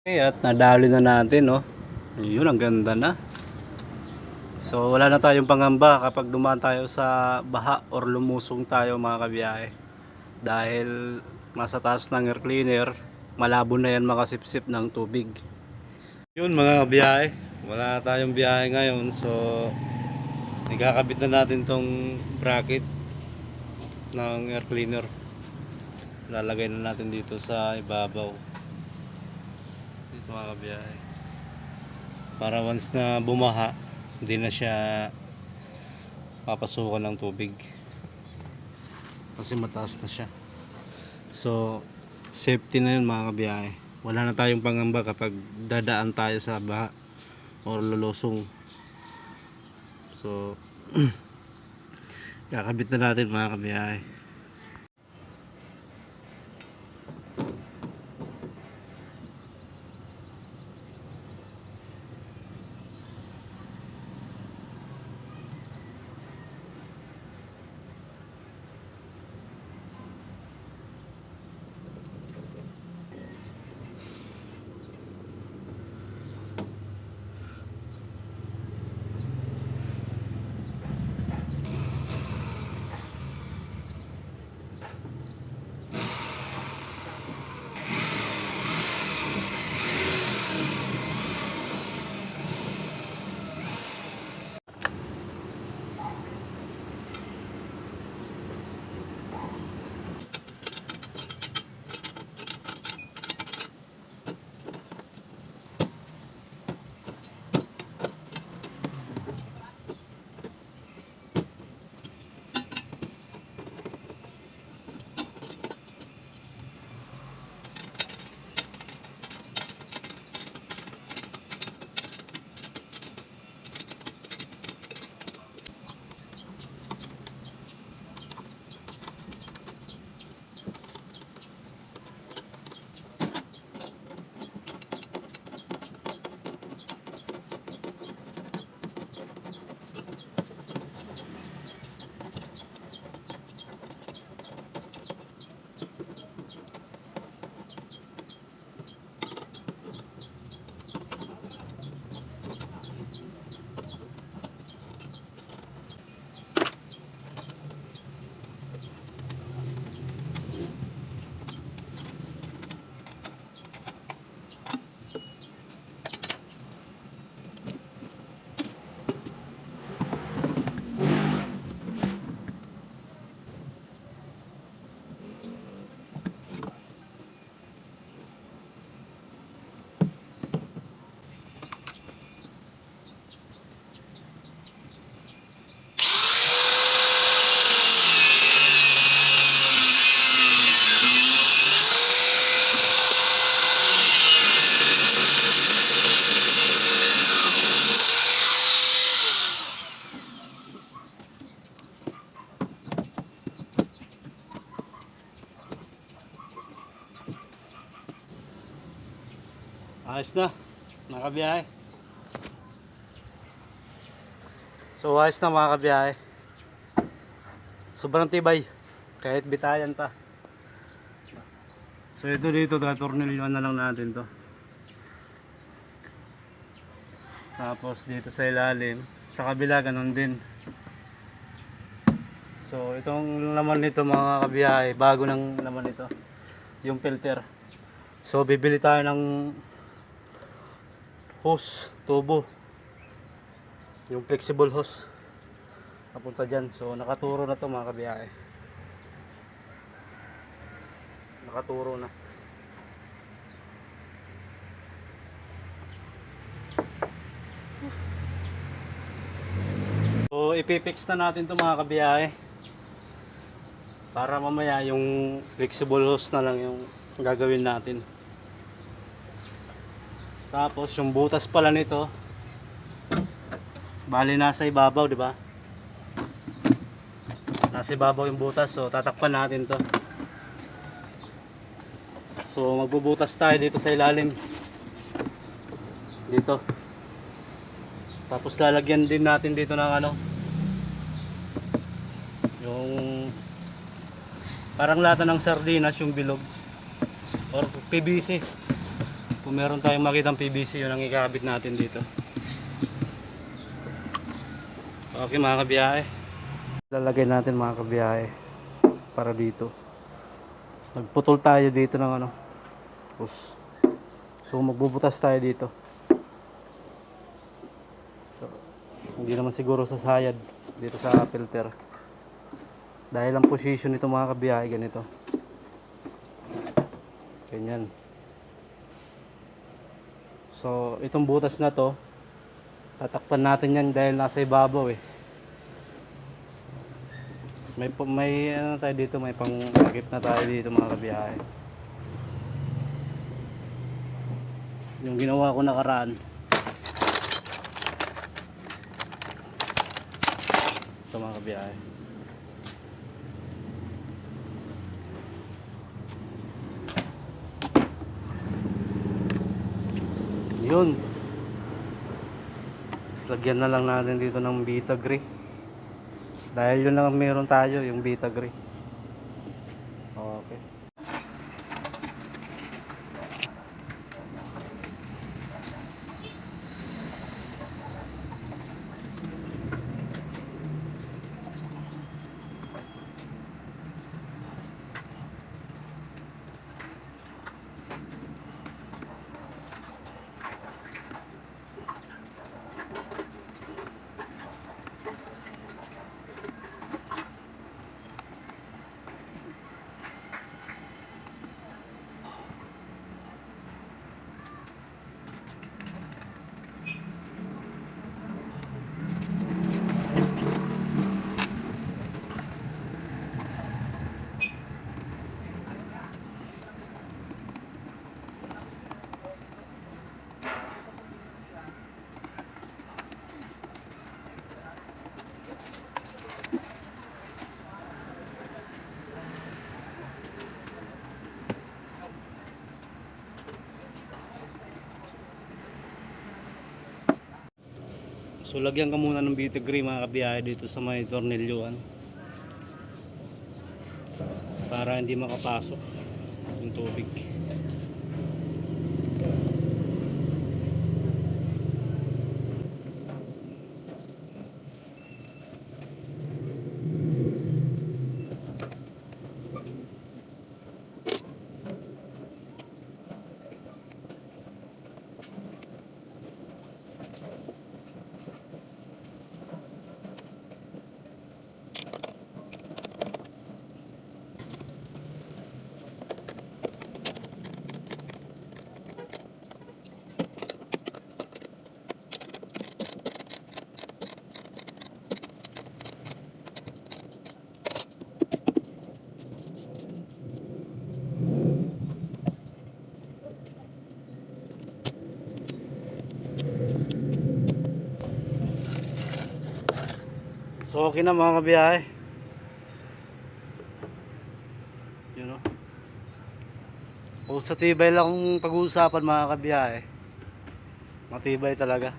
Okay, at nadali na natin, no? Yun, ang ganda na. So, wala na tayong pangamba kapag dumaan tayo sa baha or lumusong tayo mga kabiyahe. Dahil nasa taas ng air cleaner, malabo na yan makasipsip ng tubig. Yun mga kabiyahe, wala na tayong biyahe ngayon. So, ikakabit na natin tong bracket ng air cleaner. Lalagay na natin dito sa ibabaw. Dito mga kabiyahe. Para once na bumaha, hindi na siya papasukan ng tubig kasi mataas na siya. So safety na yun mga kabiyahe. Wala na tayong pangamba kapag dadaan tayo sa baha or lulusong. So kakabit na natin mga kabiyahe. Ayos na mga kabiyahe. So ayos na mga kabiyahe. Sobrang tibay kahit bitayan ta. So ito dito, tatornilyo na lang natin to. Tapos dito sa ilalim, sa kabila ganun din. So itong laman nito mga kabiyahe, bago ng laman nito, yung filter. So bibili tayo ng hose, tubo, yung flexible hose napunta dyan. So nakaturo na to mga kabiyahe, nakaturo na. So ipipix na natin to mga kabiyahe, para mamaya yung flexible hose na lang yung gagawin natin. Tapos yung butas pala nito, bali nasa ibabaw, di ba? Nasa ibabaw yung butas, so tatakpan natin to. So magbubutas tayo dito sa ilalim, dito. Tapos lalagyan din natin dito ng ano, yung parang lata ng sardinas, yung bilog or PVC. Kung meron tayong makitang PVC, yun ang ikabit natin dito. Okay mga kabiyahe, lalagay natin mga kabiyahe para dito. Nagputol tayo dito ng ano, so magbubutas tayo dito. So hindi naman siguro sasayad dito sa filter dahil ang position nito mga kabiyahe ganito, ganyan. So itong butas na to, tatakpan natin yan dahil nasa ibabaw eh. May ano tayo dito, may pangagip na tayo dito mga kabiyahe. Yung ginawa ko nakaraan. Ito mga kabiyahe. Yun. Tapos lagyan na lang natin dito ng Vitagree. Dahil yun lang meron tayo, yung Vitagree. Okay. So lagyan ka muna ng Vitagree mga kabiyahe dito sa may tornilyuan para hindi makapasok yung tubig. So okay na mga kabiyahe. Yun o. Sa tibay lang kung pag-uusapan mga kabiyahe. Matibay talaga.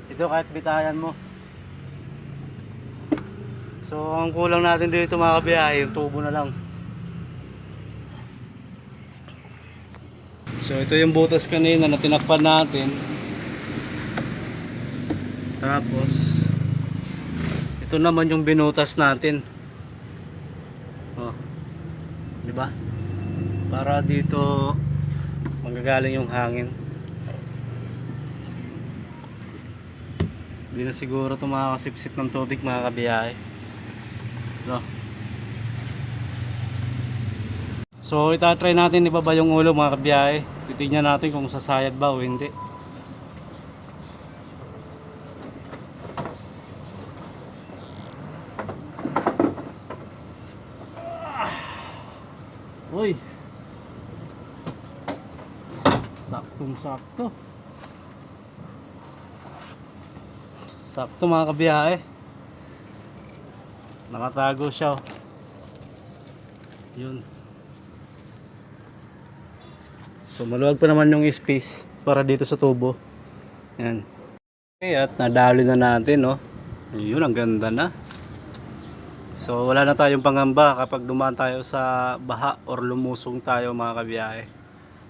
Ito kahit bitayan mo. So ang kulang natin dito mga kabiyahe, yung tubo na lang. So ito yung butas kanina na tinakpan natin. Tapos ito naman yung binutas natin. Oh. 'Di ba? Para dito manggagaling yung hangin. Hindi na siguro ito makakasipsip ng tubig mga kabiyahe. No. So itatry natin ibaba yung ulo mga kabiyahe. Titingnan natin kung sasayad ba o hindi. Uy, saktong sakto. Sakto mga kabiyahe. Nakatago siya oh. Yun. So maluwag pa naman yung space para dito sa tubo. Yan. Okay, at nadali na natin no. Yun, ang ganda na. So wala na tayong pangamba kapag dumaan tayo sa baha or lumusong tayo mga kabiyahe.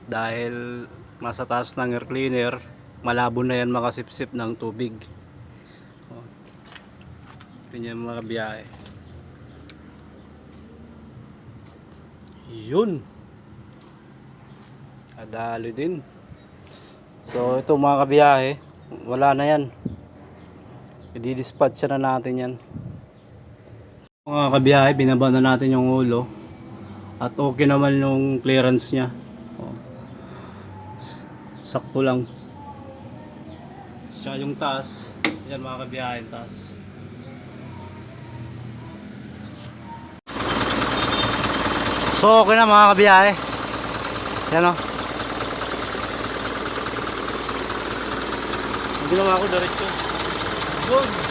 dahil nasa taas ng air cleaner, malabo na yan makasipsip ng tubig. Oh. Ganyan mga biyahe. Yun. Adali din. So ito mga kabiyahe, wala na yan. I-dispatch na natin yan. Mga kabiyahe, binaba na natin yung ulo. At okay naman yung clearance niya. Oh. Sakto lang. Siya yung taas. Yan mga kabiyahe, taas. So okay na mga kabiyahe. Yan o. Hindi naman ako diretso. Yun.